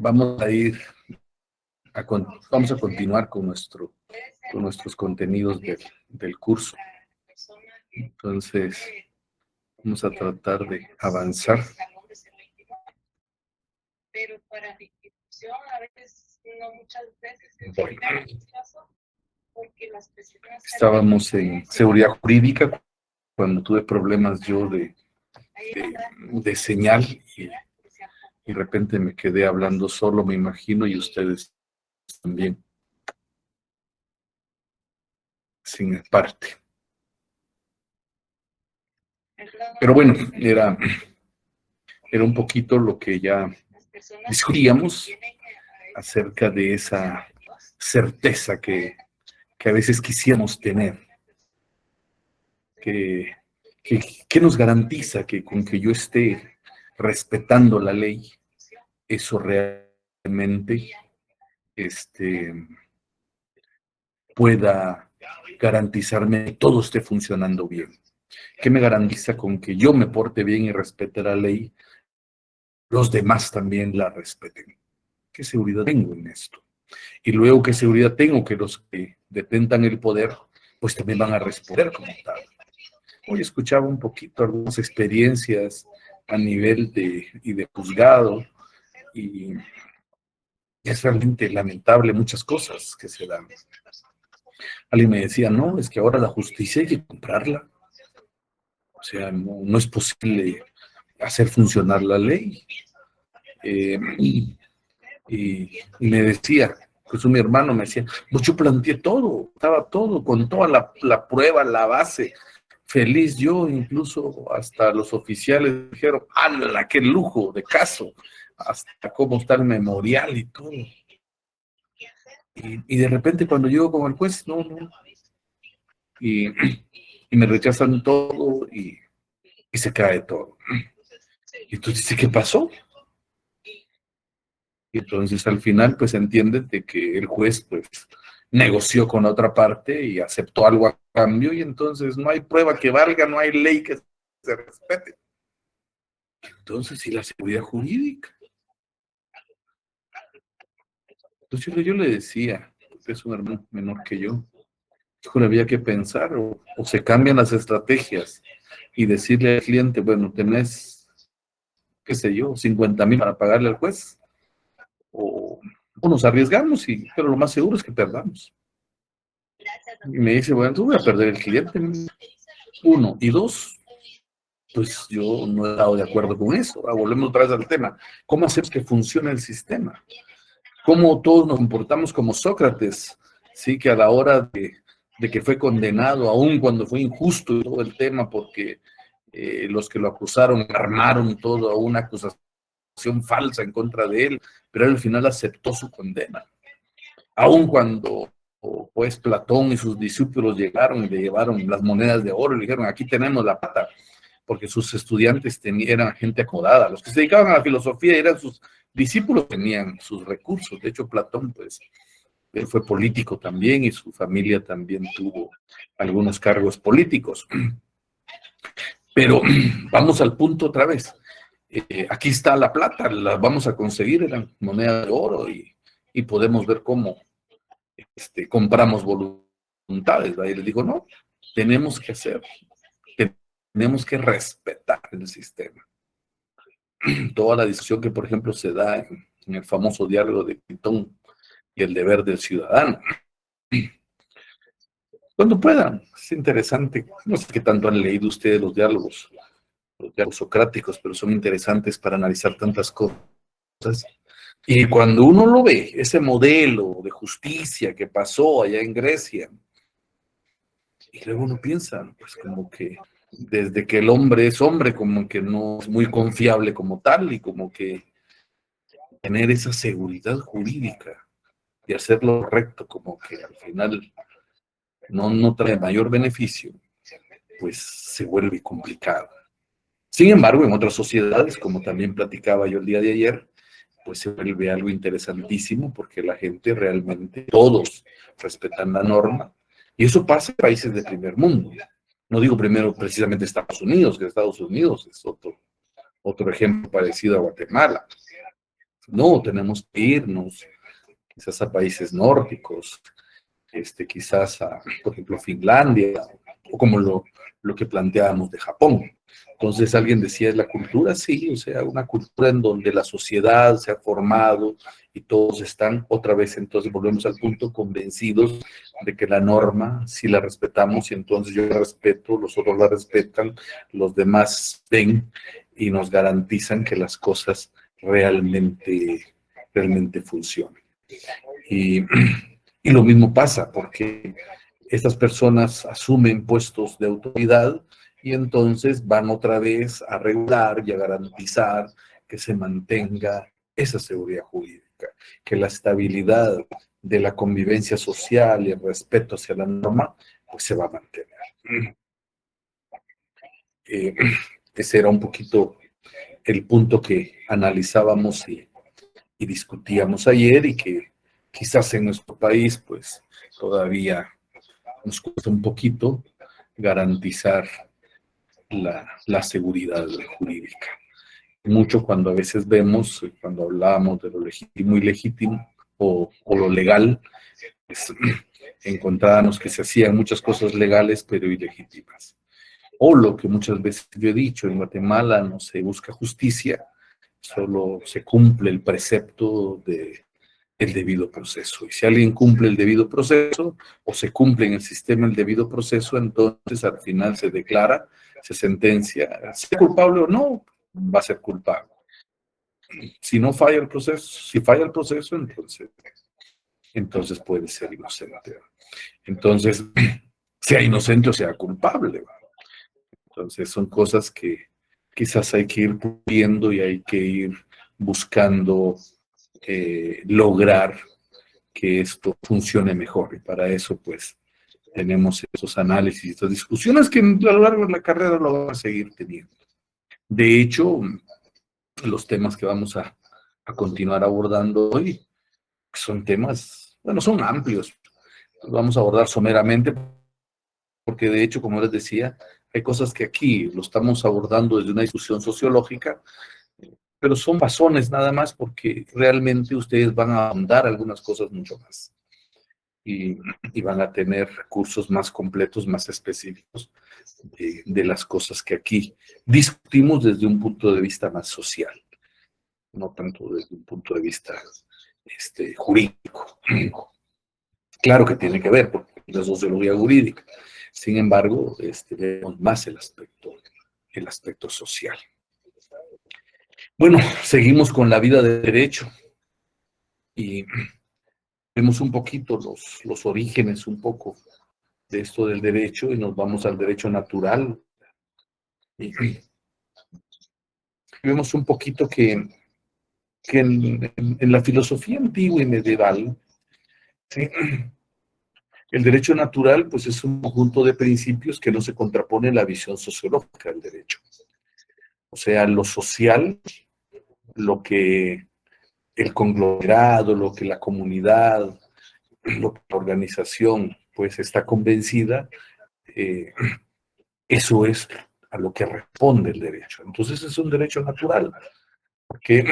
Vamos a ir vamos a continuar con nuestros contenidos del curso. Entonces, vamos a tratar de avanzar. Pero para mi institución a veces, no muchas veces, bueno, porque las personas estábamos en seguridad jurídica cuando tuve problemas yo de señal y de repente me quedé hablando solo, me imagino, y ustedes también, sin parte. Pero bueno, era un poquito lo que ya discutíamos acerca de esa certeza que a veces quisiéramos tener, que nos garantiza que con que yo esté respetando la ley, eso realmente pueda garantizarme que todo esté funcionando bien. ¿Qué me garantiza con que yo me porte bien y respete la ley? Los demás también la respeten. ¿Qué seguridad tengo en esto? Y luego, ¿qué seguridad tengo? Que los que detentan el poder, pues también van a responder como tal. Hoy escuchaba un poquito algunas experiencias a nivel de juzgado y es realmente lamentable muchas cosas que se dan. Alguien me decía, no, es que ahora la justicia hay que comprarla. O sea, no es posible hacer funcionar la ley. Y me decía, pues mi hermano me decía, pues yo planteé todo, estaba todo, con toda la prueba, la base, feliz yo, incluso hasta los oficiales dijeron, ¡hala, qué lujo de caso! Hasta cómo está el memorial y todo. Y de repente cuando llego con el juez, no. Y me rechazan todo y se cae todo. Y entonces dice, ¿qué pasó? Y entonces al final pues entienden de que el juez pues negoció con la otra parte y aceptó algo a cambio y entonces no hay prueba que valga, no hay ley que se respete. Entonces, ¿y la seguridad jurídica? Entonces yo le decía, porque es un hermano menor que yo, híjole, había que pensar o se cambian las estrategias y decirle al cliente, bueno, tenés, qué sé yo, 50,000 para pagarle al juez o nos arriesgamos, pero lo más seguro es que perdamos. Y me dice, bueno, tú voy a perder el cliente. Uno. Y dos, pues yo no he estado de acuerdo con eso. Ahora volvemos otra vez al tema. ¿Cómo hacemos que funcione el sistema? ¿Cómo todos nos comportamos como Sócrates? Sí, que a la hora de que fue condenado, aun cuando fue injusto y todo el tema, porque los que lo acusaron armaron toda una acusación falsa en contra de él, pero él al final aceptó su condena. Aun cuando pues Platón y sus discípulos llegaron y le llevaron las monedas de oro y le dijeron, aquí tenemos la plata, porque sus estudiantes eran gente acomodada. Los que se dedicaban a la filosofía eran sus discípulos, tenían sus recursos. De hecho, Platón, pues, él fue político también y su familia también tuvo algunos cargos políticos. Pero vamos al punto otra vez. Aquí está la plata, la vamos a conseguir, eran monedas de oro y podemos ver cómo compramos voluntades. Y les digo, no, tenemos que hacer, tenemos que respetar el sistema. Toda la discusión que, por ejemplo, se da en el famoso diálogo de Platón y el deber del ciudadano. Cuando puedan, es interesante. No sé qué tanto han leído ustedes los diálogos socráticos, pero son interesantes para analizar tantas cosas. Y cuando uno lo ve, ese modelo de justicia que pasó allá en Grecia, y luego uno piensa, pues como que desde que el hombre es hombre, como que no es muy confiable como tal, y como que tener esa seguridad jurídica y hacer lo correcto, como que al final no trae mayor beneficio, pues se vuelve complicado. Sin embargo, en otras sociedades, como también platicaba yo el día de ayer, pues se vuelve algo interesantísimo porque la gente realmente, todos respetan la norma. Y eso pasa en países de primer mundo. No digo primero precisamente Estados Unidos, que Estados Unidos es otro ejemplo parecido a Guatemala. No, tenemos que irnos quizás a países nórdicos, quizás a, por ejemplo, Finlandia, o como lo que planteábamos de Japón. Entonces alguien decía, ¿es la cultura? Sí, o sea, una cultura en donde la sociedad se ha formado y todos están otra vez, entonces volvemos al punto, convencidos de que la norma, si la respetamos, y entonces yo la respeto, los otros la respetan, los demás ven y nos garantizan que las cosas realmente funcionen. Y, y lo mismo pasa, porque estas personas asumen puestos de autoridad y entonces van otra vez a regular y a garantizar que se mantenga esa seguridad jurídica, que la estabilidad de la convivencia social y el respeto hacia la norma, pues se va a mantener. Eh, Ese era un poquito el punto que analizábamos y discutíamos ayer y que quizás en nuestro país pues todavía nos cuesta un poquito garantizar la seguridad jurídica. Mucho cuando a veces vemos, cuando hablábamos de lo legítimo y ilegítimo o lo legal, pues, encontrábamos que se hacían muchas cosas legales pero ilegítimas. O lo que muchas veces yo he dicho, en Guatemala no se busca justicia, solo se cumple el precepto de el debido proceso. Y si alguien cumple el debido proceso o se cumple en el sistema el debido proceso, entonces al final se declara, se sentencia, sea culpable o no, va a ser culpable. Si no falla el proceso, si falla el proceso, entonces puede ser inocente. Entonces, sea inocente o sea culpable. Entonces son cosas que quizás hay que ir puliendo y hay que ir buscando lograr que esto funcione mejor. Y para eso, pues, tenemos esos análisis y estas discusiones que a lo largo de la carrera lo vamos a seguir teniendo. De hecho, los temas que vamos a continuar abordando hoy son temas, bueno, son amplios. Los vamos a abordar someramente porque, de hecho, como les decía, hay cosas que aquí lo estamos abordando desde una discusión sociológica, pero son basones nada más porque realmente ustedes van a ahondar algunas cosas mucho más. Y van a tener recursos más completos, más específicos de las cosas que aquí discutimos desde un punto de vista más social, no tanto desde un punto de vista jurídico. Claro que tiene que ver, porque es la sociología jurídica. Sin embargo, vemos más el aspecto social. Bueno, seguimos con la vida de derecho y vemos un poquito los orígenes, un poco de esto del derecho y nos vamos al derecho natural. Y vemos un poquito que en la filosofía antigua y medieval, ¿sí? El derecho natural pues es un conjunto de principios que no se contrapone a la visión sociológica del derecho. O sea, lo social, lo que el conglomerado, lo que la comunidad, lo que la organización pues está convencida, eso es a lo que responde el derecho. Entonces es un derecho natural, porque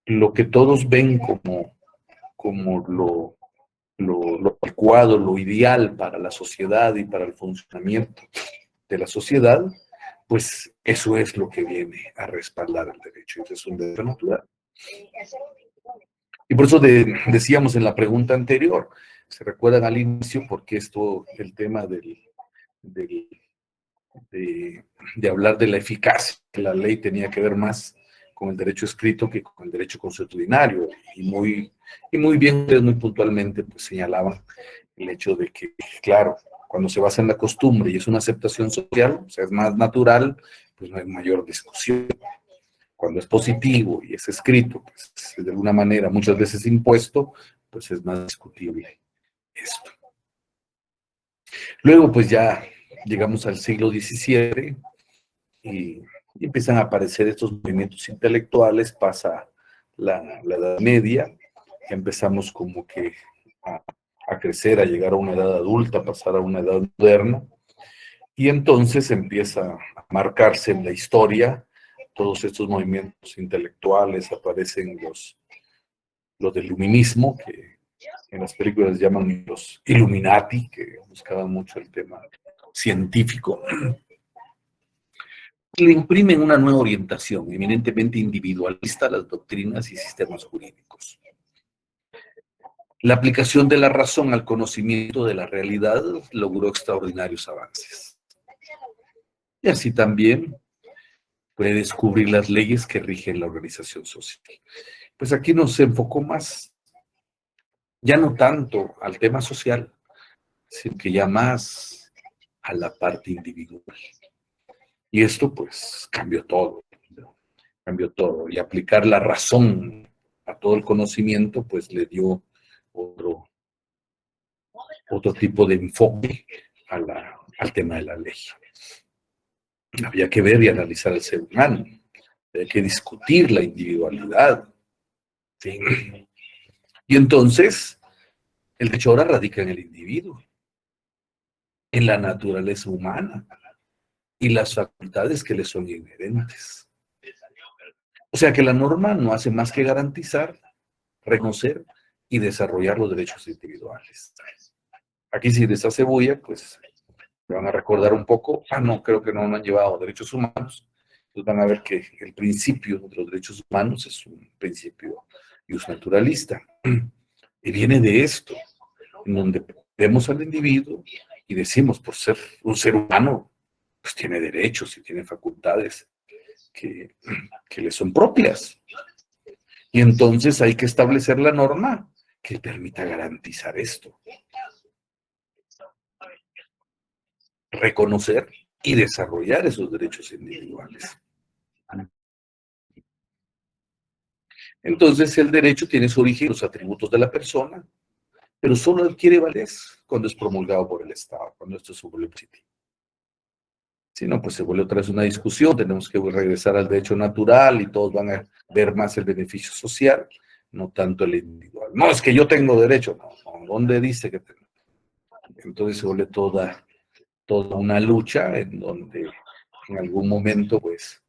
lo que todos ven como lo adecuado, lo ideal para la sociedad y para el funcionamiento de la sociedad, pues eso es lo que viene a respaldar el derecho. Entonces es un derecho natural. Y por eso decíamos en la pregunta anterior, se recuerdan al inicio, porque esto, el tema del, de hablar de la eficacia de la ley tenía que ver más con el derecho escrito que con el derecho consuetudinario. Y muy bien, muy puntualmente, pues señalaban el hecho de que, claro, cuando se basa en la costumbre y es una aceptación social, o sea, es más natural, pues no hay mayor discusión. Cuando es positivo y es escrito, pues de alguna manera, muchas veces impuesto, pues es más discutible esto. Luego, pues ya llegamos al siglo XVII y empiezan a aparecer estos movimientos intelectuales, pasa la Edad Media, empezamos como que a crecer, a llegar a una edad adulta, pasar a una edad moderna, y entonces empieza a marcarse en la historia todos estos movimientos intelectuales, aparecen los del iluminismo, que en las películas llaman los Illuminati, que buscaban mucho el tema científico, le imprimen una nueva orientación, eminentemente individualista, a las doctrinas y sistemas jurídicos. La aplicación de la razón al conocimiento de la realidad logró extraordinarios avances. Y así también puede descubrir las leyes que rigen la organización social. Pues aquí nos enfocó más, ya no tanto al tema social, sino que ya más a la parte individual. Y esto pues cambió todo, cambió todo. Y aplicar la razón a todo el conocimiento pues le dio otro tipo de enfoque al tema de la ley. Había que ver y analizar al ser humano, había que discutir la individualidad. ¿Sí? Y entonces, el derecho ahora radica en el individuo, en la naturaleza humana y las facultades que le son inherentes. O sea que la norma no hace más que garantizar, reconocer y desarrollar los derechos individuales. Aquí si les hace bulla, pues me van a recordar un poco, no, creo que no han llevado derechos humanos, pues van a ver que el principio de los derechos humanos es un principio naturalista. Y viene de esto, en donde vemos al individuo y decimos, por ser un ser humano, pues tiene derechos y tiene facultades que le son propias. Y entonces hay que establecer la norma que permita garantizar esto. Reconocer y desarrollar esos derechos individuales. Entonces el derecho tiene su origen en los atributos de la persona, pero solo adquiere validez cuando es promulgado por el Estado, cuando esto se vuelve positivo. Si no, pues se vuelve otra vez una discusión, tenemos que regresar al derecho natural y todos van a ver más el beneficio social, no tanto el individual. No, es que yo tengo derecho, no, ¿dónde dice que tengo? Entonces se vuelve toda una lucha en donde en algún momento, pues,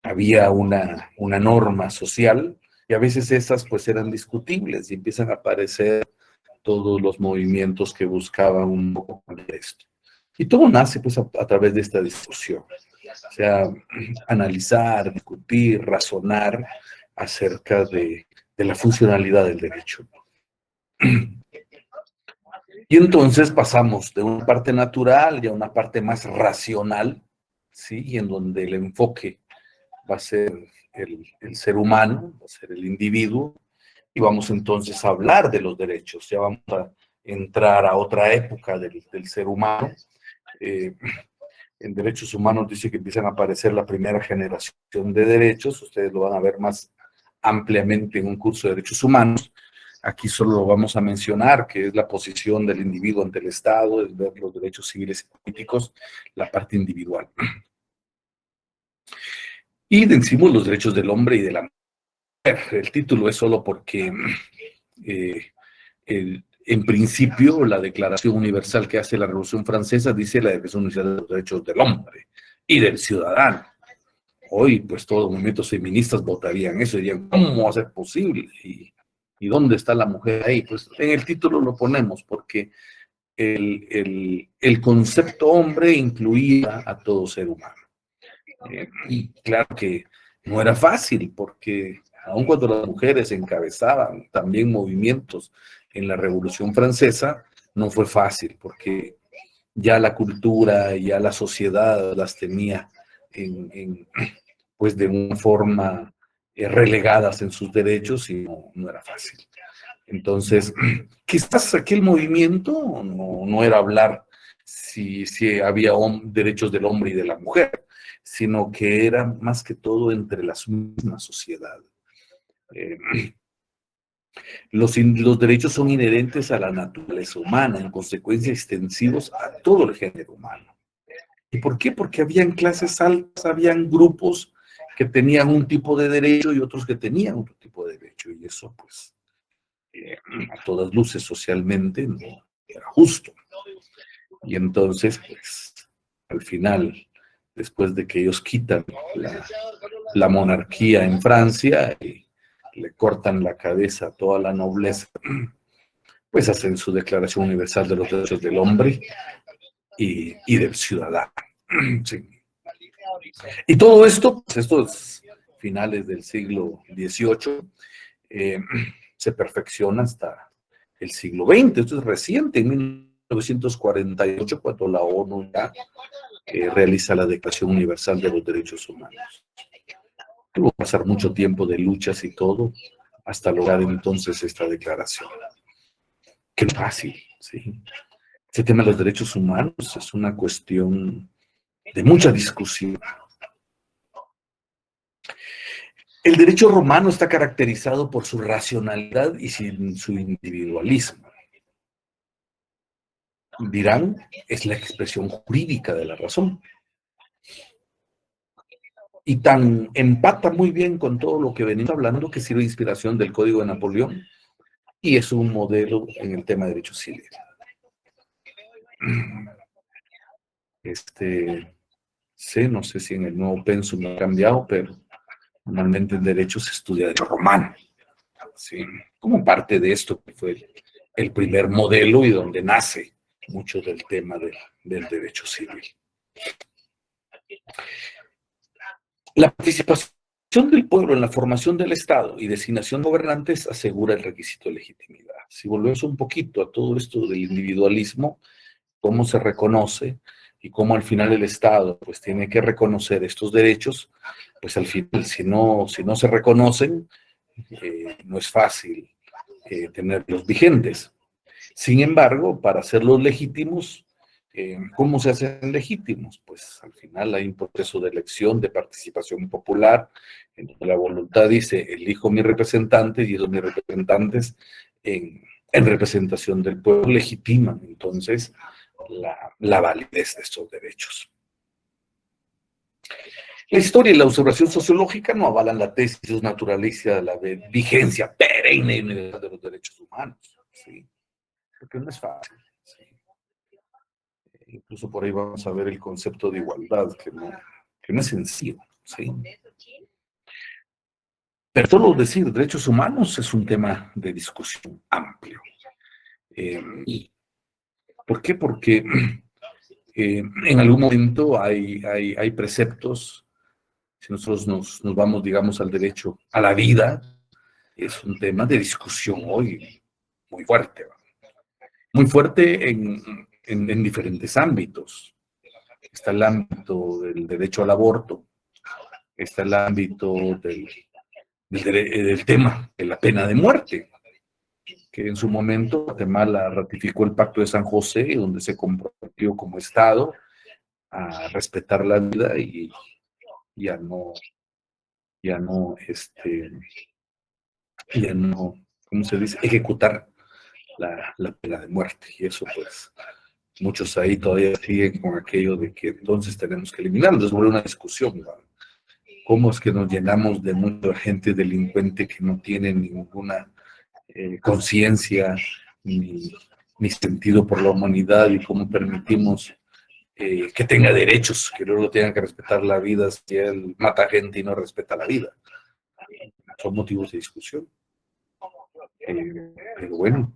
había una norma social y a veces esas pues eran discutibles y empiezan a aparecer todos los movimientos que buscaban un poco de esto. Y todo nace pues a través de esta discusión. O sea, analizar, discutir, razonar acerca de la funcionalidad del derecho. Y entonces pasamos de una parte natural y a una parte más racional, ¿sí? Y en donde el enfoque va a ser el ser humano, va a ser el individuo, y vamos entonces a hablar de los derechos. Ya vamos a entrar a otra época del ser humano. En derechos humanos dice que empiezan a aparecer la primera generación de derechos, ustedes lo van a ver más ampliamente en un curso de derechos humanos. Aquí solo lo vamos a mencionar, que es la posición del individuo ante el Estado, es ver los derechos civiles y políticos, la parte individual. Y decimos los derechos del hombre y de la mujer. El título es solo porque en principio la Declaración Universal que hace la Revolución Francesa dice la Declaración Universal de los Derechos del Hombre y del Ciudadano. Hoy, pues todos los movimientos feministas votarían eso, dirían, ¿cómo va a ser posible? ¿Y dónde está la mujer ahí? Pues en el título lo ponemos porque el concepto hombre incluía a todo ser humano. Y claro que no era fácil, porque aun cuando las mujeres encabezaban también movimientos en la Revolución Francesa, no fue fácil, porque ya la cultura, ya la sociedad las tenía pues de una forma relegadas en sus derechos y no era fácil. Entonces, quizás aquel movimiento no era hablar si había derechos del hombre y de la mujer, sino que era más que todo entre las mismas sociedades. Los derechos son inherentes a la naturaleza humana, en consecuencia extensivos a todo el género humano. ¿Y por qué? Porque habían clases altas, habían grupos que tenían un tipo de derecho y otros que tenían otro tipo de derecho, y eso pues a todas luces socialmente no era justo. Y entonces pues al final después de que ellos quitan la monarquía en Francia y le cortan la cabeza a toda la nobleza, pues hacen su Declaración Universal de los Derechos del Hombre y del ciudadano. Sí. Y todo esto, pues estos finales del siglo XVIII, se perfecciona hasta el siglo XX. Esto es reciente, en 1948, cuando la ONU ya realiza la Declaración Universal de los Derechos Humanos. Tuvo que pasar mucho tiempo de luchas y todo hasta lograr entonces esta declaración. Que no es fácil, ¿sí? Este tema de los derechos humanos es una cuestión de mucha discusión. El derecho romano está caracterizado por su racionalidad y sin su individualismo. Dirán, es la expresión jurídica de la razón. Y tan empata muy bien con todo lo que venimos hablando que sirve de inspiración del Código de Napoleón y es un modelo en el tema de derecho civil. No sé si en el nuevo pensum ha cambiado, pero normalmente en derecho se estudia derecho romano, ¿sí? Como parte de esto que fue el primer modelo y donde nace mucho del tema del derecho civil. La participación del pueblo en la formación del Estado y designación de gobernantes asegura el requisito de legitimidad. Si volvemos un poquito a todo esto del individualismo, cómo se reconoce y cómo al final el Estado pues tiene que reconocer estos derechos, pues al final si no se reconocen, no es fácil tenerlos vigentes. Sin embargo, para hacerlos legítimos, ¿cómo se hacen legítimos? Pues al final hay un proceso de elección, de participación popular, en donde la voluntad dice, elijo mis representantes y esos mis representantes en representación del pueblo legitiman entonces la validez de estos derechos. La historia y la observación sociológica no avalan la tesis naturalista de la vigencia perenne y universal de los derechos humanos, ¿sí? Porque no es fácil. ¿Sí? Incluso por ahí vamos a ver el concepto de igualdad, que no es sencillo. ¿Sí? Pero solo decir derechos humanos es un tema de discusión amplio. ¿Por qué? Porque en algún momento hay preceptos. Si nosotros nos vamos, digamos, al derecho a la vida, es un tema de discusión hoy muy fuerte. Muy fuerte en diferentes ámbitos. Está el ámbito del derecho al aborto, está el ámbito del tema de la pena de muerte, que en su momento Guatemala ratificó el Pacto de San José, donde se comprometió como Estado a respetar la vida y ya no, ¿cómo se dice? Ejecutar la pena de muerte. Y eso, pues, muchos ahí todavía siguen con aquello de que entonces tenemos que eliminarlo. Entonces vuelve una discusión, ¿no? ¿Cómo es que nos llenamos de mucha gente delincuente que no tiene ninguna conciencia ni sentido por la humanidad y cómo permitimos que tenga derechos, que luego tenga que respetar la vida si él mata gente y no respeta la vida? Son motivos de discusión. Pero bueno,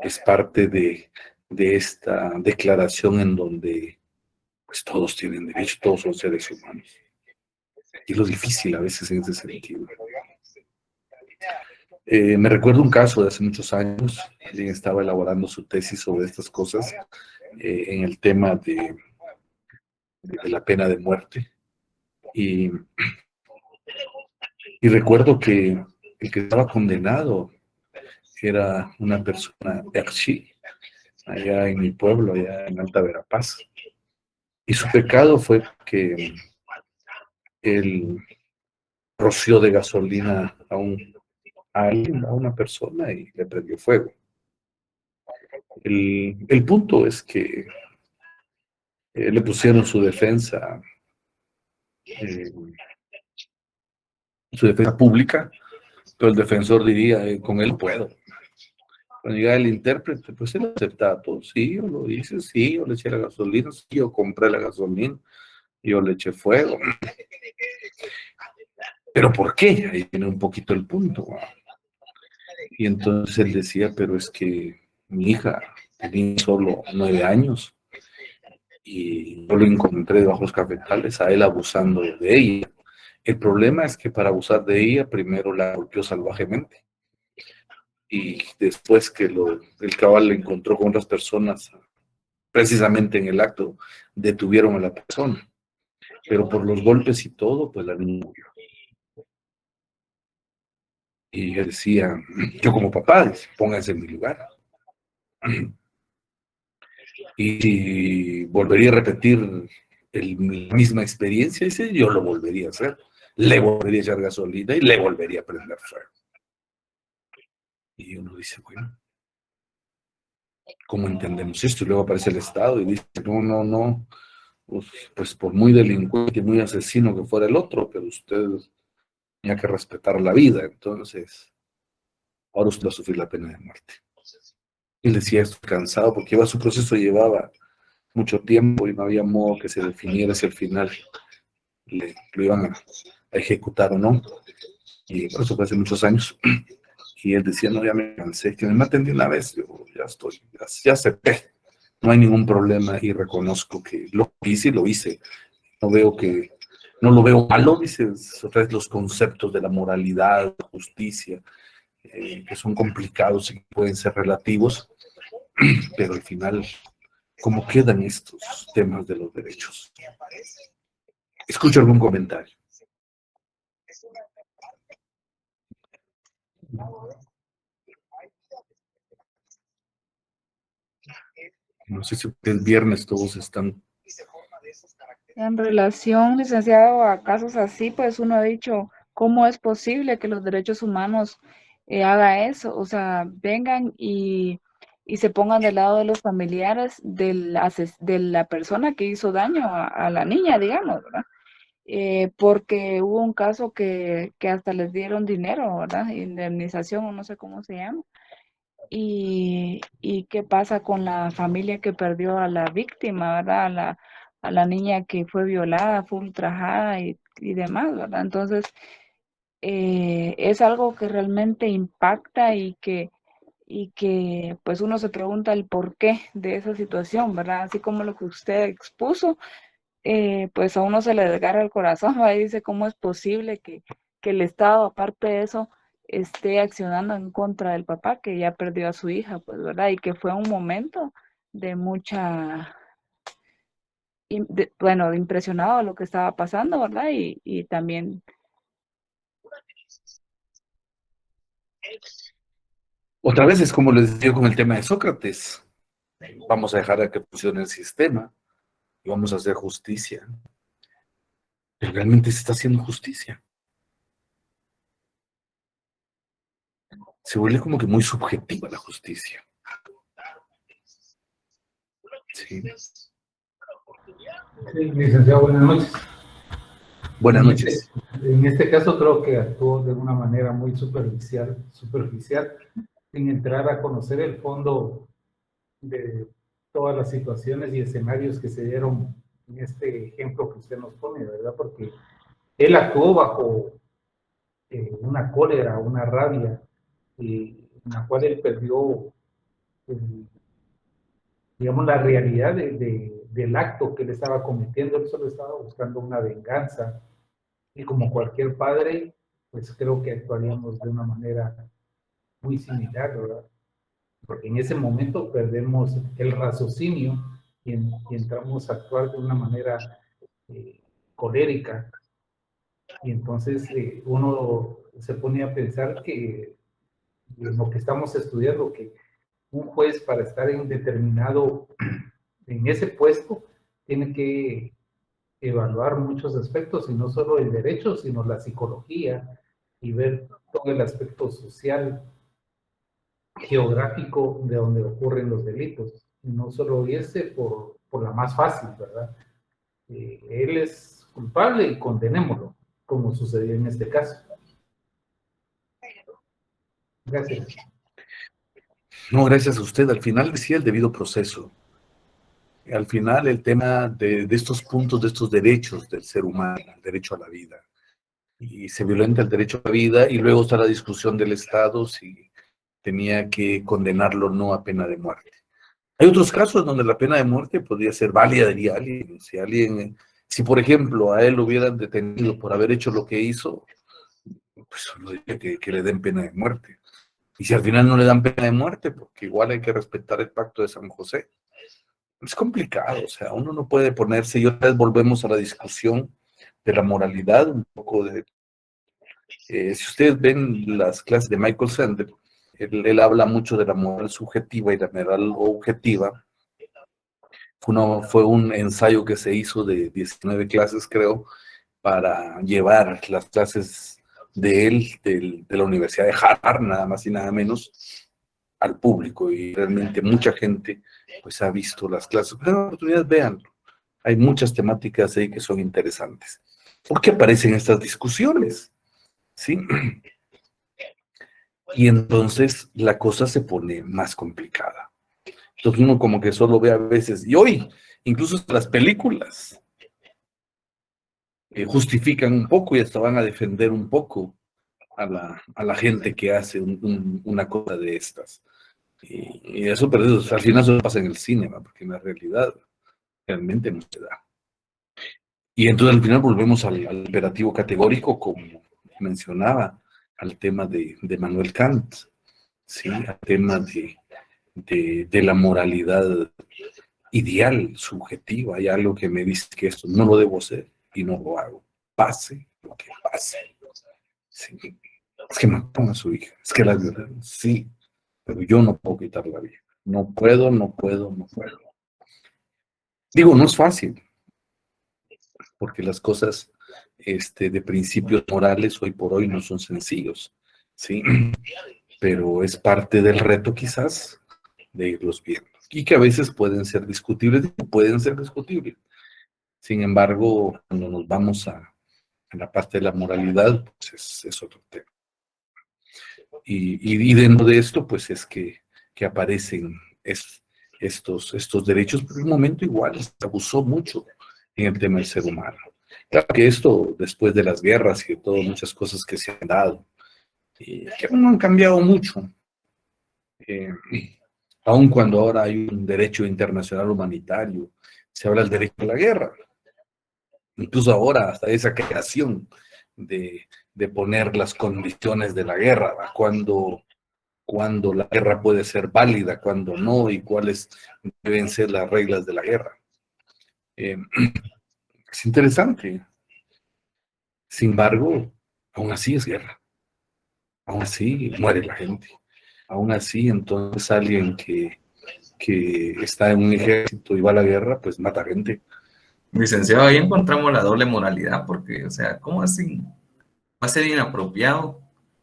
es parte de esta declaración en donde pues todos tienen derecho, todos son seres humanos. Y lo difícil a veces en ese sentido. Me recuerdo un caso de hace muchos años, alguien estaba elaborando su tesis sobre estas cosas, en el tema de la pena de muerte. Y recuerdo que el que estaba condenado era una persona Erchi, allá en mi pueblo, allá en Alta Verapaz. Y su pecado fue que él roció de gasolina a una persona y le prendió fuego. El punto es que le pusieron eh, su defensa pública, pero el defensor diría, con él puedo. Cuando llega el intérprete, pues él acepta todo. Sí, yo lo hice, sí, yo le eché la gasolina, sí, yo compré la gasolina. Yo le eché fuego. ¿Pero por qué? Ahí viene un poquito el punto. Y entonces él decía, pero es que mi hija tenía solo 9 años y yo lo encontré debajo de los cafetales a él abusando de ella. El problema es que para abusar de ella, primero la golpeó salvajemente y después que el cabal le encontró con otras personas, precisamente en el acto, detuvieron a la persona. Pero por los golpes y todo, pues la niña murió. Y él decía, yo como papá, pónganse en mi lugar. Y si volvería a repetir la misma experiencia, dice, yo lo volvería a hacer. Le volvería a echar gasolina y le volvería a prender fuego. Y uno dice, bueno, ¿cómo entendemos esto? Y luego aparece el Estado y dice, no, no, no, pues por muy delincuente y muy asesino que fuera el otro, pero usted tenía que respetar la vida, entonces ahora usted va a sufrir la pena de muerte. Y él decía, estoy cansado porque lleva su proceso, llevaba mucho tiempo y no había modo que se definiera si al final lo iban a ejecutar o no. Y por eso fue hace muchos años. Y él decía, no, ya me cansé, que me maten de una vez. Yo ya estoy, ya acepté. No hay ningún problema y reconozco que lo hice y lo hice. No veo que, no lo veo malo, dices, otra vez los conceptos de la moralidad, la justicia, que son complicados y pueden ser relativos, pero al final, ¿cómo quedan estos temas de los derechos? Escucho algún comentario. No sé si el viernes todos están. En relación, licenciado, a casos así, pues uno ha dicho, ¿cómo es posible que los derechos humanos haga eso? O sea, vengan y se pongan del lado de los familiares de la persona que hizo daño a la niña, digamos, ¿verdad? Porque hubo un caso que hasta les dieron dinero, ¿verdad? Indemnización o no sé cómo se llama. Y qué pasa con la familia que perdió a la víctima, ¿verdad? A la niña que fue violada, fue ultrajada y demás, ¿verdad? Entonces, es algo que realmente impacta y que pues uno se pregunta el porqué de esa situación, ¿verdad? Así como lo que usted expuso, pues a uno se le desgarra el corazón, ¿va? Y dice, ¿cómo es posible que el Estado, aparte de eso, esté accionando en contra del papá que ya perdió a su hija, pues, ¿verdad? Y que fue un momento de mucha, bueno, de impresionado de lo que estaba pasando, ¿verdad? Y también, Otra vez es como les digo con el tema de Sócrates. Vamos a dejar a que funcione el sistema y vamos a hacer justicia. Pero realmente se está haciendo justicia. Se vuelve como que muy subjetiva la justicia. Sí. Sí, licenciado, buenas noches. Buenas En este, noches. en este caso creo que actuó de una manera muy superficial, sin entrar a conocer el fondo de todas las situaciones y escenarios que se dieron en este ejemplo que usted nos pone, ¿verdad? Porque él actuó bajo una cólera, una rabia, en la cual él perdió, eh, digamos, la realidad del acto que él estaba cometiendo. Él solo estaba buscando una venganza. Y como cualquier padre, pues creo que actuaríamos de una manera muy similar, ¿verdad? Porque en ese momento perdemos el raciocinio y entramos a actuar de una manera eh, colérica. Y entonces uno se pone a pensar que en lo que estamos estudiando, que un juez para estar en determinado, en ese puesto, tiene que evaluar muchos aspectos, y no solo el derecho, sino la psicología, y ver todo el aspecto social, geográfico de donde ocurren los delitos, y no solo irse por la más fácil, ¿verdad? Él es culpable y condenémoslo, como sucedió en este caso. Gracias. No, gracias a usted. Al final decía el debido proceso. al final el tema de estos puntos, de estos derechos del ser humano, el derecho a la vida, y se violenta el derecho a la vida, y luego está la discusión del Estado si tenía que condenarlo o no a pena de muerte. Hay otros casos donde la pena de muerte podría ser válida, diría alguien. Si por ejemplo a él lo hubieran detenido por haber hecho lo que hizo, pues solo diría que le den pena de muerte. Y si al final no le dan pena de muerte, porque igual hay que respetar el pacto de San José. Es complicado, o sea, uno no puede ponerse, y otra vez volvemos a la discusión de la moralidad, un poco de... si ustedes ven las clases de Michael Sandel, él habla mucho de la moral subjetiva y la moral objetiva. Fue un ensayo que se hizo de 19 clases, creo, para llevar las clases de él, de la Universidad de Harvard, nada más y nada menos, al público. Y realmente mucha gente pues ha visto las clases. Pero en oportunidad, véanlo. Hay muchas temáticas ahí que son interesantes. ¿Por qué aparecen estas discusiones? ¿Sí? Y entonces la cosa se pone más complicada. Entonces uno como que solo ve a veces, y hoy, incluso las películas, justifican un poco y hasta van a defender un poco a la gente que hace una cosa de estas. Y eso, pero eso, al final eso pasa en el cine, ¿no? Porque en la realidad realmente no se da. Y entonces al final volvemos al imperativo categórico, como mencionaba, al tema de Manuel Kant, ¿sí? Al tema de la moralidad ideal, subjetiva. Hay algo que me dice que esto no lo debo hacer y no lo hago. Pase lo que pase. Sí. Es que mataron a su hija, es que la violaron, sí, pero yo no puedo quitar la vida. No puedo, no puedo, no puedo. Digo, no es fácil, porque las cosas de principios morales hoy por hoy no son sencillos, ¿sí? Pero es parte del reto quizás de irlos viendo. Y que a veces pueden ser discutibles. Sin embargo, cuando nos vamos a la parte de la moralidad, pues es otro tema. Y dentro de esto, pues es que aparecen estos derechos, pero en un momento igual se abusó mucho en el tema del ser humano. Claro que esto, después de las guerras y de todas muchas cosas que se han dado, que no han cambiado mucho, aun cuando ahora hay un derecho internacional humanitario, se habla del derecho a la guerra, incluso ahora hasta esa creación de poner las condiciones de la guerra, ¿va? Cuando la guerra puede ser válida, cuando no, y cuáles deben ser las reglas de la guerra. Es interesante. Sin embargo, aún así es guerra. Aún así muere la gente. Aún así, entonces alguien que está en un ejército y va a la guerra, pues mata gente. Licenciado, ahí encontramos la doble moralidad, porque, o sea, ¿cómo así? Va a ser inapropiado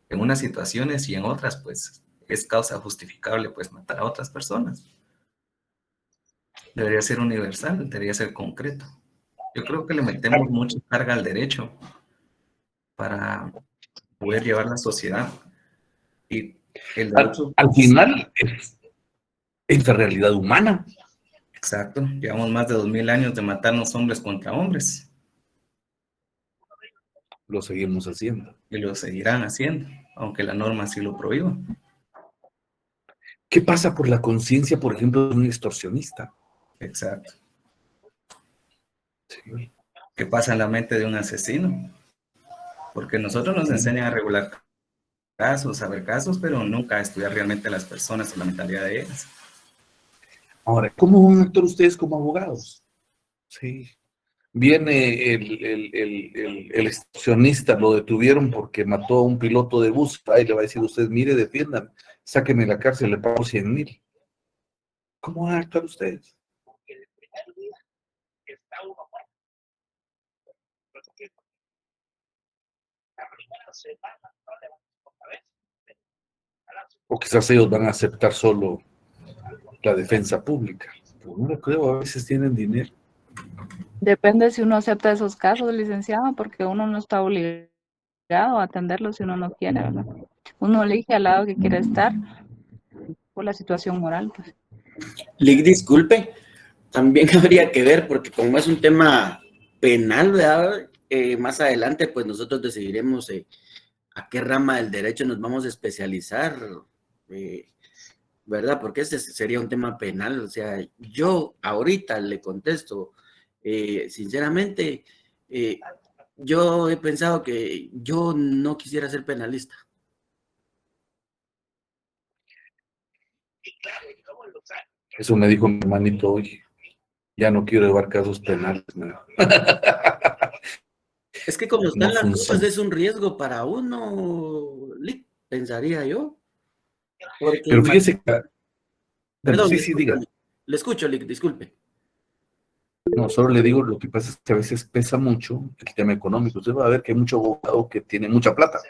en unas situaciones y en otras, pues, es causa justificable, pues, matar a otras personas. Debería ser universal, debería ser concreto. Yo creo que le metemos mucha carga al derecho para poder llevar la sociedad. Y el derecho... Al final, es la realidad humana. Exacto, llevamos más de 2000 años de matarnos hombres contra hombres. Lo seguimos haciendo. Y lo seguirán haciendo, aunque la norma sí lo prohíba. ¿Qué pasa por la conciencia, por ejemplo, de un extorsionista? Exacto. Sí. ¿Qué pasa en la mente de un asesino? Porque nosotros nos enseñan a regular casos, a ver casos, pero nunca a estudiar realmente a las personas y la mentalidad de ellas. Ahora, ¿cómo van a actuar ustedes como abogados? Sí. Viene el extorsionista, lo detuvieron porque mató a un piloto de bus, ahí le va a decir usted, mire, defiéndame, sáquenme de la cárcel, le pago 100,000. ¿Cómo van a actuar ustedes? O quizás ellos van a aceptar solo la defensa pública. Pero no lo creo, a veces tienen dinero. Depende si uno acepta esos casos, licenciado, porque uno no está obligado a atenderlos si uno no quiere, ¿verdad? Uno elige al lado que quiere estar por la situación moral, pues. Lick, disculpe, también habría que ver, porque como es un tema penal, ¿verdad? Más adelante, pues nosotros decidiremos a qué rama del derecho nos vamos a especializar, ¿verdad? Porque ese sería un tema penal. O sea, yo ahorita le contesto, sinceramente, yo he pensado que yo no quisiera ser penalista. Eso me dijo mi hermanito hoy. Ya no quiero llevar casos penales. ¿No? Es que como están No las cosas, funciona. es un riesgo para uno, pensaría yo. Porque, Pero fíjese que... perdón, Sí, sí, diga. le escucho, Lick, disculpe. No, solo le digo, lo que pasa es que a veces pesa mucho el tema económico. Usted va a ver que hay mucho abogado que tiene mucha plata.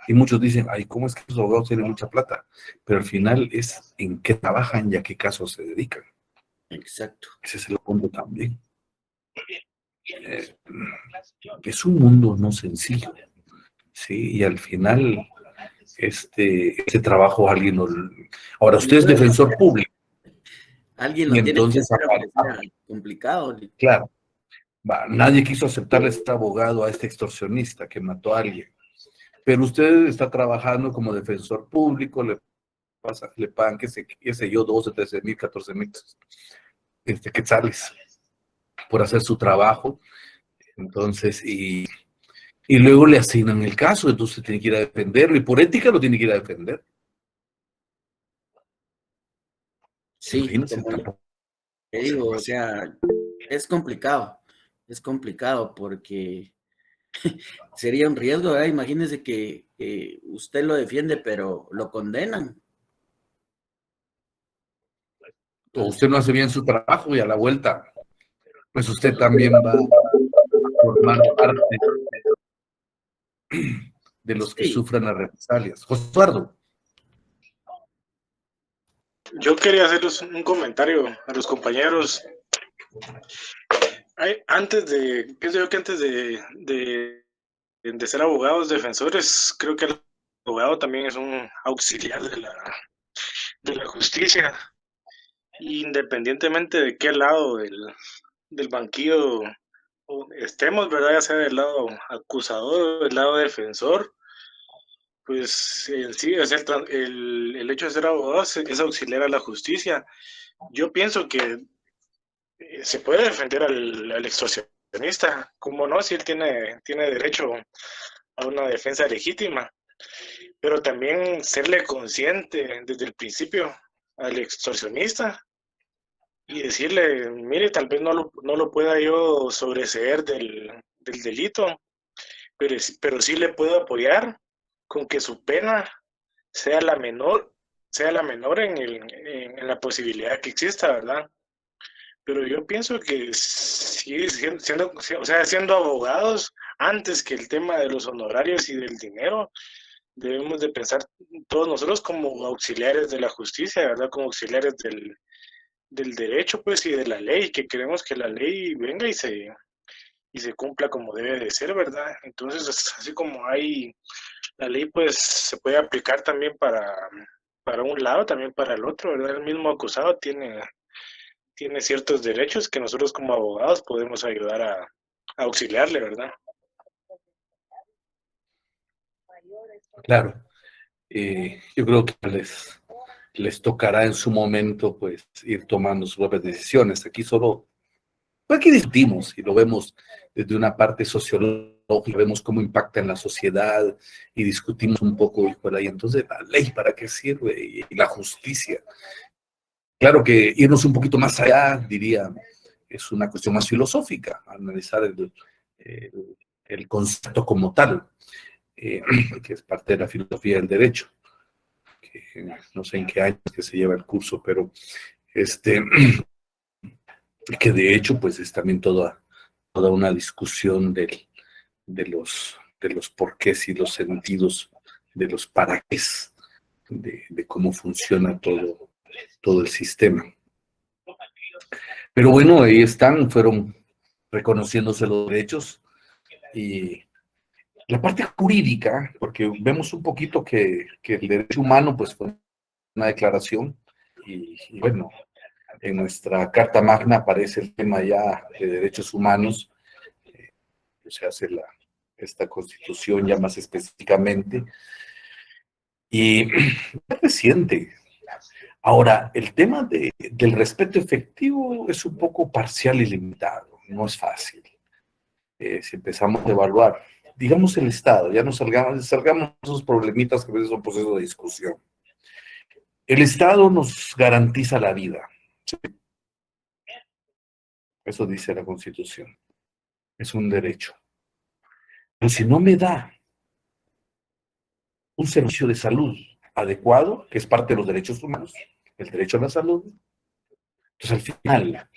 Y muchos dicen, ay, ¿cómo es que los abogados tienen mucha plata? Pero al final es en qué trabajan y a qué casos se dedican. Exacto. Ese es el punto también. Es un mundo no sencillo. Sí, y al final, este trabajo alguien lo... Ahora, usted es defensor público. Alguien Y lo tiene que entonces, hacer, aunque sea complicado, Lick. claro, nadie quiso aceptarle a este abogado, a este extorsionista que mató a alguien. Pero usted está trabajando como defensor público, le pagan, qué sé yo, 12, 13 mil, 14 mil quetzales por hacer su trabajo. Entonces, y luego le asignan el caso, entonces tiene que ir a defenderlo, y por ética lo tiene que ir a defender. Sí, Imagínense, como tampoco. le digo, o sea, es complicado porque sería un riesgo, ¿verdad? Imagínese que usted lo defiende, pero lo condenan. O usted no hace bien su trabajo y a la vuelta, pues usted también va a formar parte de los que Sí, sufran las represalias. José Eduardo. Yo quería hacerles un comentario a los compañeros. Pienso yo que antes de ser abogados defensores, creo que el abogado también es un auxiliar de la justicia, independientemente de qué lado del banquillo estemos, ¿verdad? Ya sea del lado acusador o del lado defensor, pues en sí es el hecho de ser abogado es auxiliar a la justicia. Yo pienso que se puede defender al extorsionista, ¿cómo no? Si él tiene derecho a una defensa legítima, pero también serle consciente desde el principio al extorsionista y decirle, mire, tal vez no lo pueda yo sobreseer del delito, pero sí le puedo apoyar con que su pena sea la menor, sea la menor en la posibilidad que exista, ¿verdad? Pero yo pienso que sí, siendo abogados, antes que el tema de los honorarios y del dinero, debemos de pensar todos nosotros como auxiliares de la justicia, ¿verdad? Como auxiliares del derecho, pues, y de la ley, que queremos que la ley venga y se cumpla como debe de ser, ¿verdad? Entonces, así como hay, la ley pues se puede aplicar también para un lado, también para el otro, ¿verdad? El mismo acusado tiene ciertos derechos que nosotros como abogados podemos ayudar a auxiliarle, ¿verdad? Claro, yo creo que les tocará en su momento, pues, ir tomando sus propias decisiones. Aquí discutimos y lo vemos desde una parte sociológica, vemos cómo impacta en la sociedad y discutimos un poco, híjole, y entonces la ley para qué sirve y la justicia. Claro que irnos un poquito más allá, diría, es una cuestión más filosófica, analizar el concepto como tal, que es parte de la filosofía del derecho, que no sé en qué año que se lleva el curso, pero que de hecho pues es también toda una discusión de los porqués y los sentidos, de los para qué, de cómo funciona todo el sistema. Pero bueno, ahí están, fueron reconociéndose los derechos y la parte jurídica, porque vemos un poquito que el derecho humano pues fue una declaración y bueno, En nuestra Carta Magna aparece el tema ya de derechos humanos, se hace esta constitución ya más específicamente, y es reciente. Ahora, el tema del respeto efectivo es un poco parcial y limitado, no es fácil. Si empezamos a evaluar, digamos el Estado, ya nos salgamos de esos problemitas que a veces son procesos de discusión. El Estado nos garantiza la vida. ¿Sí? Eso dice la Constitución. Es un derecho. Pero si no me da un servicio de salud adecuado, que es parte de los derechos humanos, el derecho a la salud, entonces al final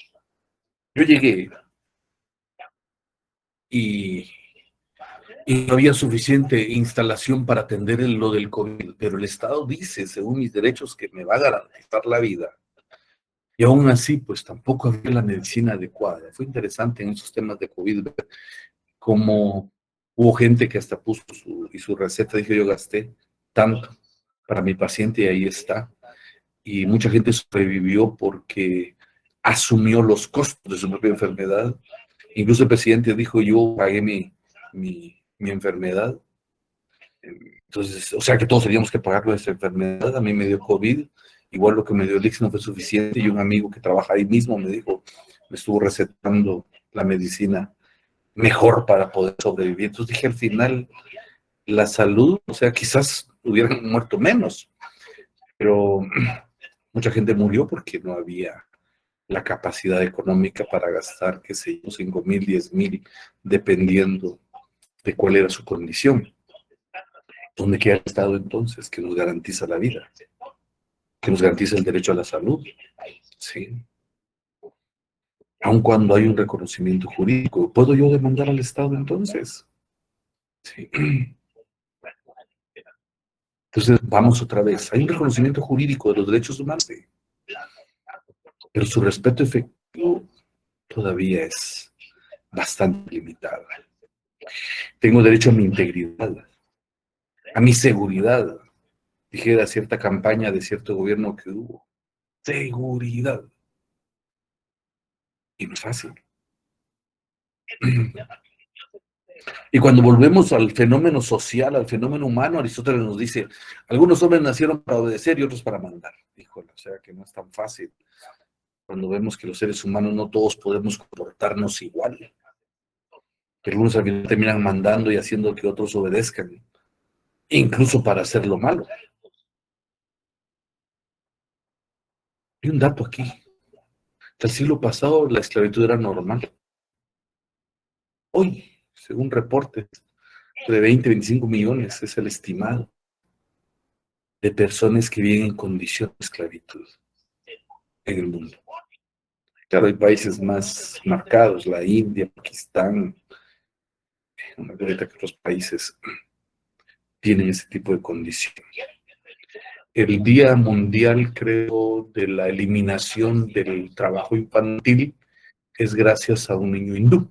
yo llegué y no había suficiente instalación para atender lo del COVID, pero el Estado dice, según mis derechos, que me va a garantizar la vida. Y aún así, pues tampoco había la medicina adecuada. Fue interesante en esos temas de COVID ver cómo hubo gente que hasta puso su receta, dije yo gasté tanto para mi paciente y ahí está. Y mucha gente sobrevivió porque asumió los costos de su propia enfermedad. Incluso el presidente dijo, yo pagué mi enfermedad. Entonces, o sea que todos teníamos que pagar nuestra enfermedad. A mí me dio COVID, igual lo que me dio el IX no fue suficiente, y un amigo que trabaja ahí mismo me dijo, me estuvo recetando la medicina mejor para poder sobrevivir. Entonces dije, al final, la salud, o sea, quizás hubieran muerto menos, pero mucha gente murió porque no había la capacidad económica para gastar, qué sé yo, 5,000, 10,000, dependiendo de cuál era su condición. ¿Dónde queda el Estado entonces que nos garantiza la vida? Que nos garantiza el derecho a la salud. Sí. Aun cuando hay un reconocimiento jurídico, ¿puedo yo demandar al Estado entonces? Sí. Entonces, vamos otra vez. Hay un reconocimiento jurídico de los derechos humanos, sí, pero su respeto efectivo todavía es bastante limitado. Tengo derecho a mi integridad, a mi seguridad. Dijera cierta campaña de cierto gobierno que hubo. Seguridad. Y no es fácil. Y cuando volvemos al fenómeno social, al fenómeno humano, Aristóteles nos dice, algunos hombres nacieron para obedecer y otros para mandar. Híjole, o sea que no es tan fácil. Cuando vemos que los seres humanos no todos podemos comportarnos igual. Que algunos al final terminan mandando y haciendo que otros obedezcan, incluso para hacer lo malo. Hay un dato aquí. Hasta el siglo pasado la esclavitud era normal. Hoy, según reportes, de 20, 25 millones es el estimado de personas que viven en condición de esclavitud en el mundo. Claro, hay países más marcados, la India, Pakistán, una verdad que otros países tienen ese tipo de condición. El Día Mundial, creo, de la eliminación del trabajo infantil es gracias a un niño hindú,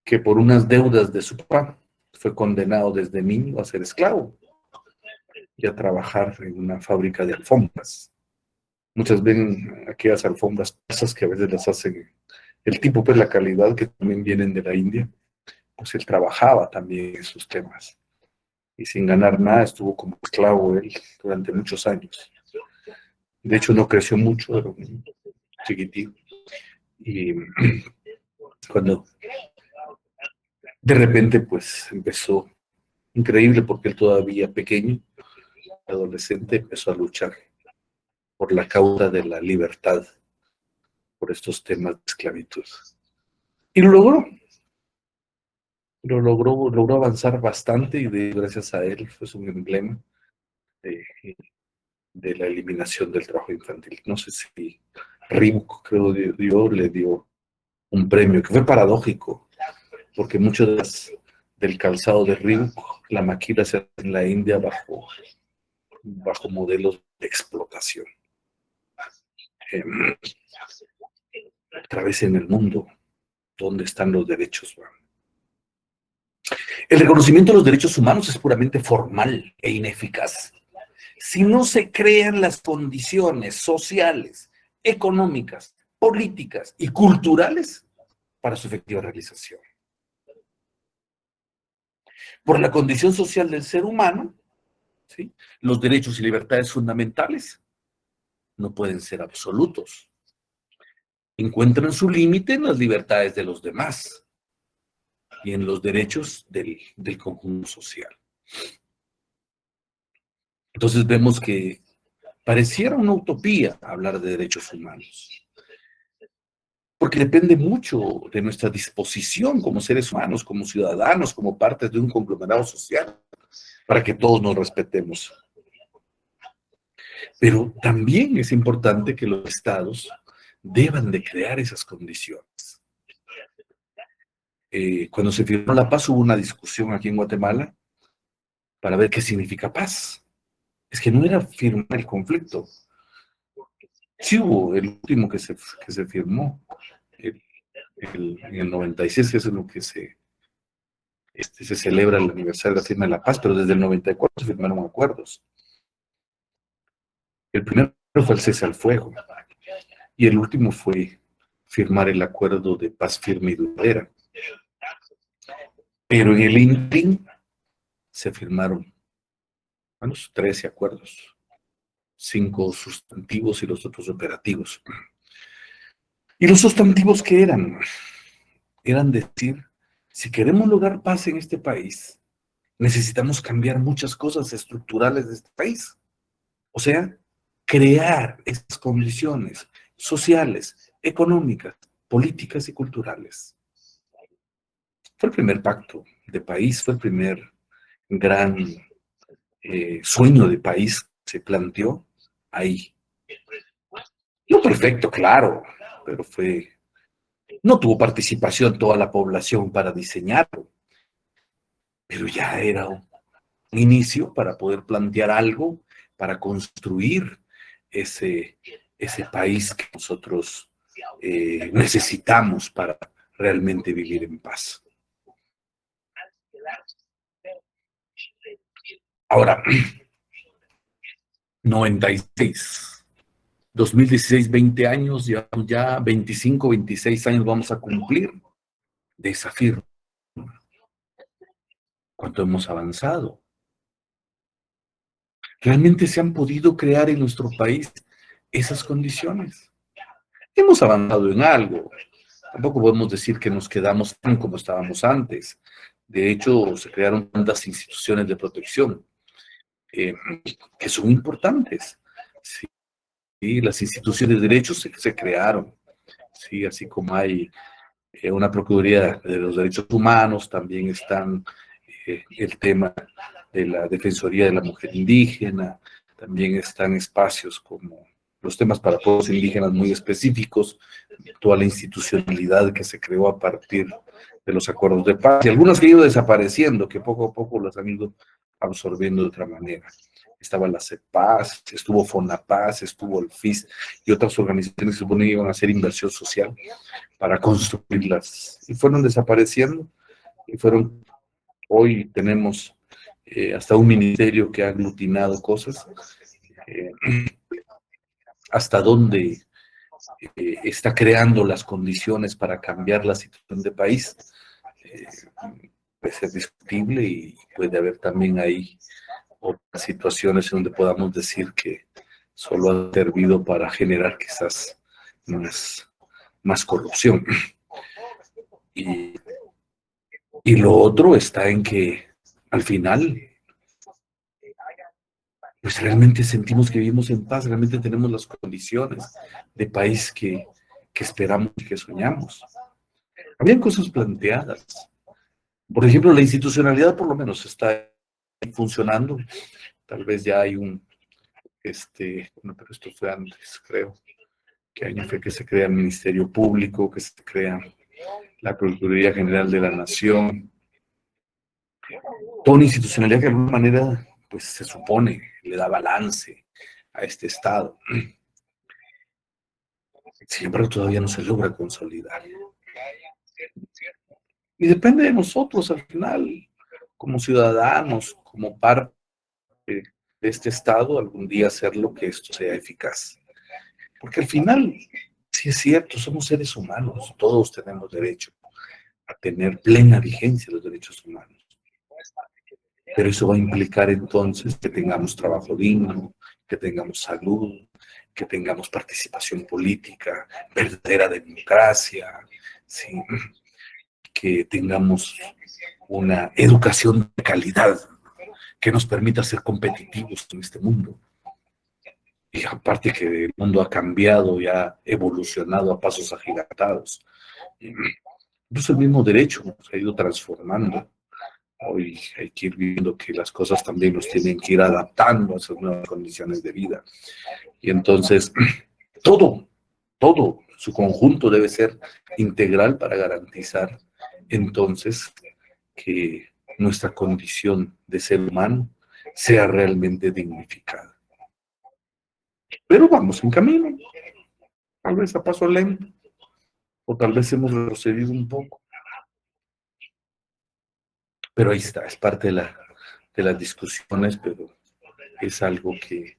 que por unas deudas de su papá fue condenado desde niño a ser esclavo y a trabajar en una fábrica de alfombras. Muchas ven aquellas alfombras persas que a veces las hacen, el tipo, pues la calidad, que también vienen de la India, pues él trabajaba también en esos temas. Y sin ganar nada estuvo como esclavo él durante muchos años. De hecho no creció mucho, era un chiquitín. Y cuando de repente pues empezó, increíble porque él todavía pequeño, adolescente, empezó a luchar por la causa de la libertad, por estos temas de esclavitud. Y lo logró avanzar bastante, y gracias a él fue un emblema de la eliminación del trabajo infantil. No sé si Reebok, creo, le dio un premio, que fue paradójico, porque mucho del calzado de Reebok, la maquila se hace en la India bajo modelos de explotación. Otra vez en el mundo, ¿dónde están los derechos? El reconocimiento de los derechos humanos es puramente formal e ineficaz. Si no se crean las condiciones sociales, económicas, políticas y culturales para su efectiva realización. Por la condición social del ser humano, ¿sí?, los derechos y libertades fundamentales no pueden ser absolutos. Encuentran su límite en las libertades de los demás y en los derechos del conjunto social. Entonces vemos que pareciera una utopía hablar de derechos humanos, porque depende mucho de nuestra disposición como seres humanos, como ciudadanos, como partes de un conglomerado social, para que todos nos respetemos. Pero también es importante que los estados deban de crear esas condiciones. Cuando se firmó la paz hubo una discusión aquí en Guatemala para ver qué significa paz. Es que no era firmar el conflicto. Sí hubo el último que se firmó, en el 96, que es lo que se celebra el aniversario de la firma de la paz, pero desde el 94 se firmaron acuerdos. El primero fue el cese al fuego y el último fue firmar el acuerdo de paz firme y duradera. Pero en el ínterin se firmaron 13 acuerdos, 5 sustantivos y los otros operativos. ¿Y los sustantivos qué eran? Eran decir, si queremos lograr paz en este país, necesitamos cambiar muchas cosas estructurales de este país. O sea, crear esas condiciones sociales, económicas, políticas y culturales. Fue el primer pacto de país, fue el primer gran sueño de país que se planteó ahí. No perfecto, claro, pero no tuvo participación toda la población para diseñarlo, pero ya era un inicio para poder plantear algo, para construir ese país que nosotros necesitamos para realmente vivir en paz. Ahora, 96, 2016, 20 años, ya 25, 26 años vamos a cumplir de esa firma. ¿Cuánto hemos avanzado? ¿Realmente se han podido crear en nuestro país esas condiciones? Hemos avanzado en algo. Tampoco podemos decir que nos quedamos tan como estábamos antes. De hecho, se crearon tantas instituciones de protección que son importantes. Sí, las instituciones de derechos se crearon. Sí, así como hay una Procuraduría de los Derechos Humanos, también están el tema de la Defensoría de la Mujer Indígena, también están espacios como los temas para pueblos indígenas muy específicos, toda la institucionalidad que se creó a partir de los acuerdos de paz, y algunas que han ido desapareciendo, que poco a poco las han ido absorbiendo de otra manera. Estaba la CEPAS, estuvo FONAPAS, estuvo el FIS y otras organizaciones que se suponen que iban a hacer inversión social para construirlas, y fueron desapareciendo, y hoy tenemos hasta un ministerio que ha aglutinado cosas. Hasta dónde está creando las condiciones para cambiar la situación de país, puede ser discutible, y puede haber también ahí otras situaciones en donde podamos decir que solo ha servido para generar quizás más corrupción. Y lo otro está en que al final, pues realmente sentimos que vivimos en paz, realmente tenemos las condiciones de país que esperamos y que soñamos. Habían cosas planteadas. Por ejemplo, la institucionalidad por lo menos está funcionando. Tal vez ya hay bueno, pero esto fue antes, creo. ¿Qué año fue que se crea el Ministerio Público, que se crea la Procuraduría General de la Nación? Toda una institucionalidad que de alguna manera, pues se supone, le da balance a este Estado. Sin embargo, todavía no se logra consolidar. Y depende de nosotros al final, como ciudadanos, como parte de de este Estado algún día hacerlo que esto sea eficaz. Porque al final, sí es cierto, somos seres humanos, todos tenemos derecho a tener plena vigencia los derechos humanos. Pero eso va a implicar entonces que tengamos trabajo digno, que tengamos salud, que tengamos participación política, verdadera democracia, ¿sí? Que tengamos una educación de calidad que nos permita ser competitivos en este mundo. Y aparte que el mundo ha cambiado y ha evolucionado a pasos agigantados. Incluso el mismo derecho se ha ido transformando. Hoy hay que ir viendo que las cosas también nos tienen que ir adaptando a esas nuevas condiciones de vida. Y entonces, todo, su conjunto debe ser integral para garantizar entonces que nuestra condición de ser humano sea realmente dignificada. Pero vamos en camino, tal vez a paso lento, o tal vez hemos retrocedido un poco. Pero ahí está, es parte de las discusiones, pero es algo que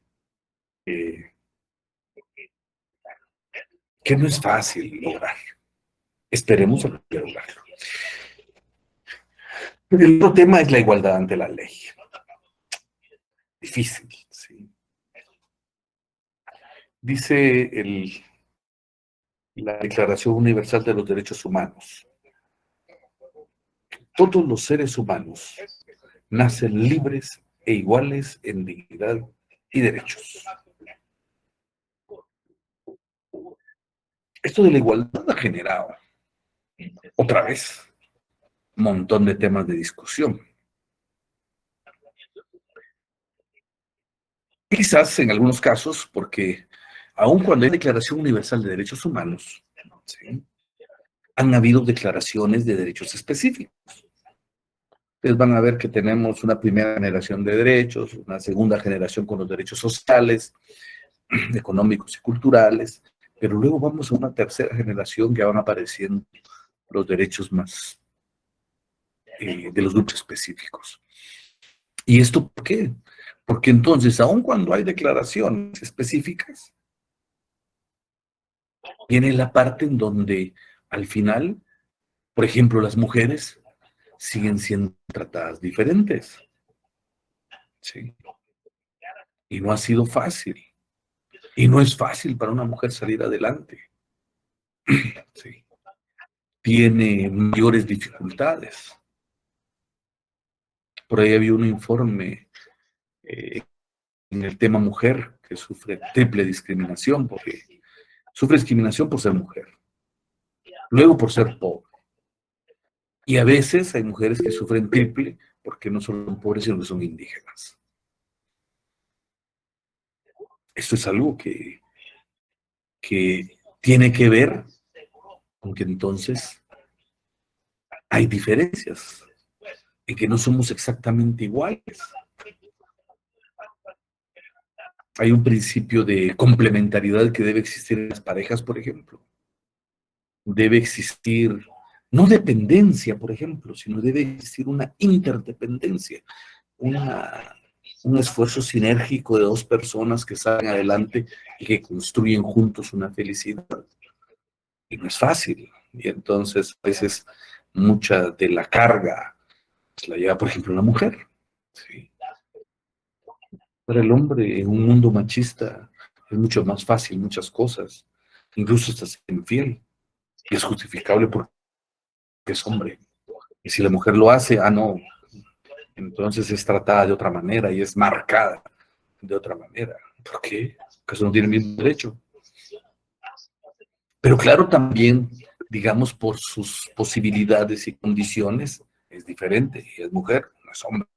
no es fácil lograr. Esperemos lograrlo. El otro tema es la igualdad ante la ley. Difícil, ¿sí? Dice la Declaración Universal de los Derechos Humanos: todos los seres humanos nacen libres e iguales en dignidad y derechos. Esto de la igualdad ha generado, otra vez, un montón de temas de discusión. Quizás en algunos casos, porque aun cuando hay Declaración Universal de Derechos Humanos, ¿sí?, han habido declaraciones de derechos específicos. Ustedes van a ver que tenemos una primera generación de derechos, una segunda generación con los derechos sociales, económicos y culturales, pero luego vamos a una tercera generación que van apareciendo los derechos más de los grupos específicos. ¿Y esto por qué? Porque entonces, aun cuando hay declaraciones específicas, viene la parte en donde al final, por ejemplo, las mujeres siguen siendo tratadas diferentes. ¿Sí? Y no ha sido fácil. Y no es fácil para una mujer salir adelante. ¿Sí? Tiene mayores dificultades. Por ahí había un informe en el tema mujer que sufre triple discriminación, porque sufre discriminación por ser mujer, luego por ser pobre. Y a veces hay mujeres que sufren triple porque no son pobres, sino que son indígenas. Esto es algo que tiene que ver con que entonces hay diferencias, en que no somos exactamente iguales. Hay un principio de complementariedad que debe existir en las parejas, por ejemplo. Debe existir, no dependencia, por ejemplo, sino debe existir una interdependencia, un esfuerzo sinérgico de dos personas que salen adelante y que construyen juntos una felicidad. Y no es fácil. Y entonces, a veces, mucha de la carga la lleva, por ejemplo, la mujer. ¿Sí? Para el hombre, en un mundo machista, es mucho más fácil muchas cosas. Incluso hasta ser infiel. Y es justificable porque es hombre. Y si la mujer lo hace, no. Entonces es tratada de otra manera y es marcada de otra manera. ¿Por qué? Porque no tiene el mismo derecho. Pero claro, también, digamos, por sus posibilidades y condiciones, es diferente. Es mujer, no es hombre.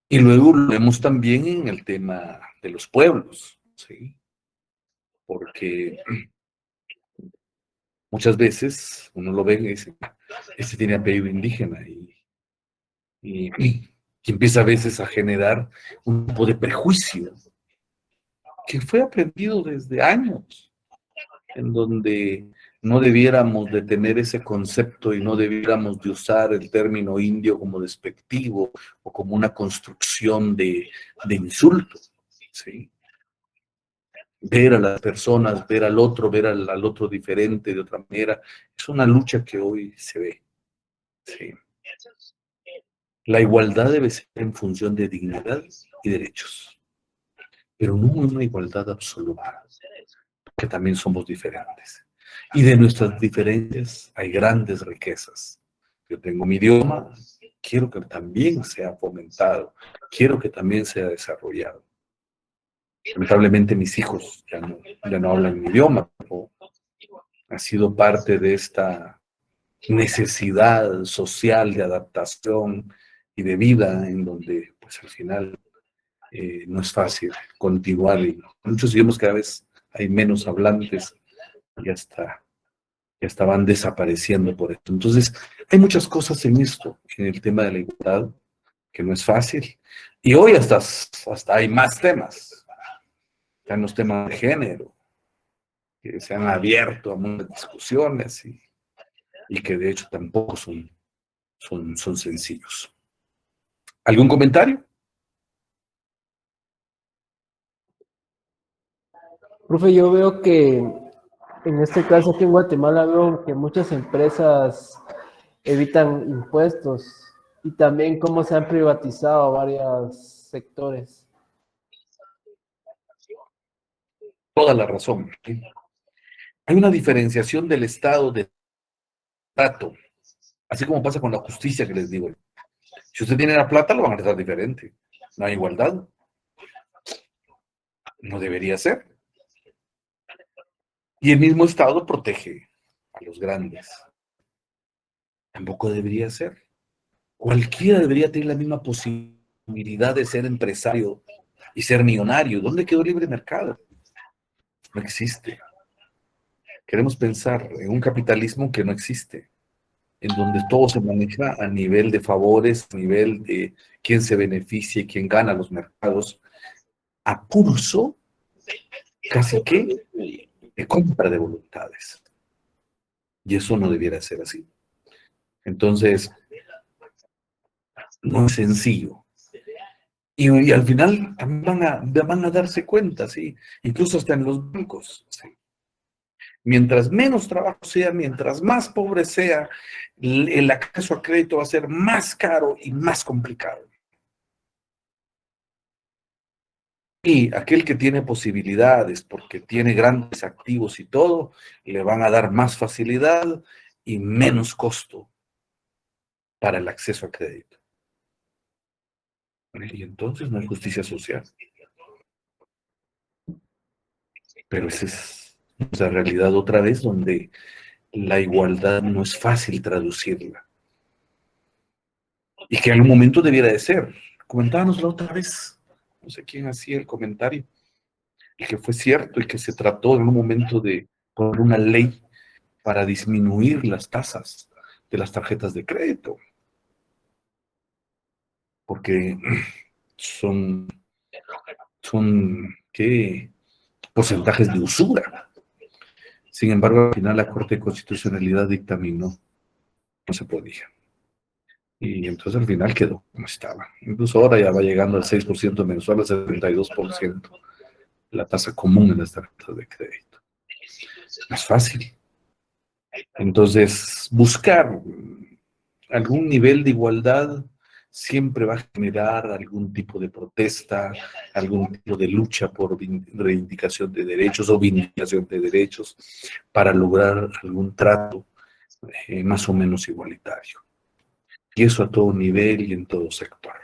Y luego lo vemos también en el tema de los pueblos, ¿sí? Porque muchas veces uno lo ve y dice, este tiene apellido indígena y empieza a veces a generar un tipo de prejuicio que fue aprendido desde años, en donde no debiéramos de tener ese concepto y no debiéramos de usar el término indio como despectivo o como una construcción de insulto, ¿sí? Ver a las personas, ver al otro, ver al otro diferente de otra manera, es una lucha que hoy se ve, ¿sí? La igualdad debe ser en función de dignidad y derechos, pero no una igualdad absoluta, que también somos diferentes. Y de nuestras diferencias hay grandes riquezas. Yo tengo mi idioma, quiero que también sea fomentado, quiero que también sea desarrollado. Lamentablemente mis hijos ya no hablan mi idioma, pero ha sido parte de esta necesidad social de adaptación y de vida en donde pues al final no es fácil continuar. Y muchos idiomas cada vez hay menos hablantes y ya estaban desapareciendo por esto. Entonces, hay muchas cosas en esto, en el tema de la igualdad, que no es fácil. Y hoy hasta hay más temas. Están los temas de género, que se han abierto a muchas discusiones y que de hecho tampoco son sencillos. ¿Algún comentario? Profe, yo veo que en este caso aquí en Guatemala veo que muchas empresas evitan impuestos y también cómo se han privatizado varios sectores. Toda la razón. ¿Sí? Hay una diferenciación del estado de trato, así como pasa con la justicia que les digo. Si usted tiene la plata, lo van a tratar diferente. No hay igualdad. No debería ser. Y el mismo Estado protege a los grandes. Tampoco debería ser. Cualquiera debería tener la misma posibilidad de ser empresario y ser millonario. ¿Dónde quedó el libre mercado? No existe. Queremos pensar en un capitalismo que no existe, en donde todo se maneja a nivel de favores, a nivel de quién se beneficia y quién gana los mercados, a pulso, casi que de compra de voluntades. Y eso no debiera ser así. Entonces, no es sencillo. Y al final también van a darse cuenta, ¿sí? Incluso hasta en los bancos, ¿sí? Mientras menos trabajo sea, mientras más pobre sea, el acceso a crédito va a ser más caro y más complicado. Y aquel que tiene posibilidades, porque tiene grandes activos y todo, le van a dar más facilidad y menos costo para el acceso a crédito. Y entonces no hay justicia social. Pero esa es la realidad otra vez, donde la igualdad no es fácil traducirla. Y que en algún momento debiera de ser. Comentábamos la otra vez, no sé quién hacía el comentario, y que fue cierto y que se trató en un momento de poner una ley para disminuir las tasas de las tarjetas de crédito. Porque son ¿qué? Porcentajes de usura. Sin embargo, al final la Corte de Constitucionalidad dictaminó, no se podía. Y entonces al final quedó como estaba. Incluso ahora ya va llegando al 6% mensual, al 72%, la tasa común en las tarjetas de crédito. No es fácil. Entonces, buscar algún nivel de igualdad siempre va a generar algún tipo de protesta, algún tipo de lucha por reivindicación de derechos o vindicación de derechos para lograr algún trato más o menos igualitario. Y eso a todo nivel y en todo sector.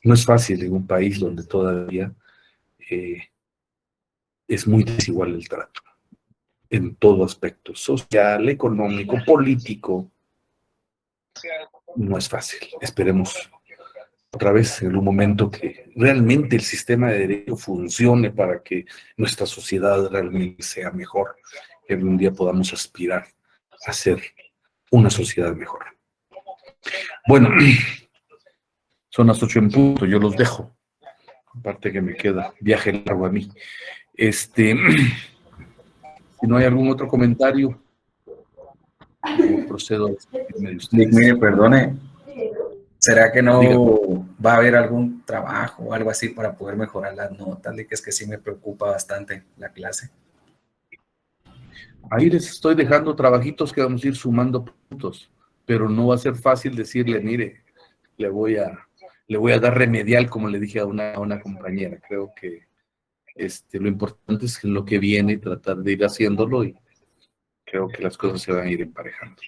No es fácil en un país donde todavía es muy desigual el trato, en todo aspecto, social, económico, político. No es fácil. Esperemos otra vez en un momento que realmente el sistema de derecho funcione para que nuestra sociedad realmente sea mejor, que algún día podamos aspirar a ser una sociedad mejor. Bueno, son las 8 en punto, yo los dejo. Aparte que me queda viaje largo a mí. Si no hay algún otro comentario, yo procedo a despedirme de Nick, ustedes. mire, perdone, ¿será que no Dígame. va a haber algún trabajo o algo así para poder mejorar las notas? Nick, es que sí me preocupa bastante la clase. Ahí les estoy dejando trabajitos que vamos a ir sumando puntos, pero no va a ser fácil decirle, mire, le voy a dar remedial, como le dije a una compañera. Creo que lo importante es en lo que viene tratar de ir haciéndolo y creo que las cosas se van a ir emparejando.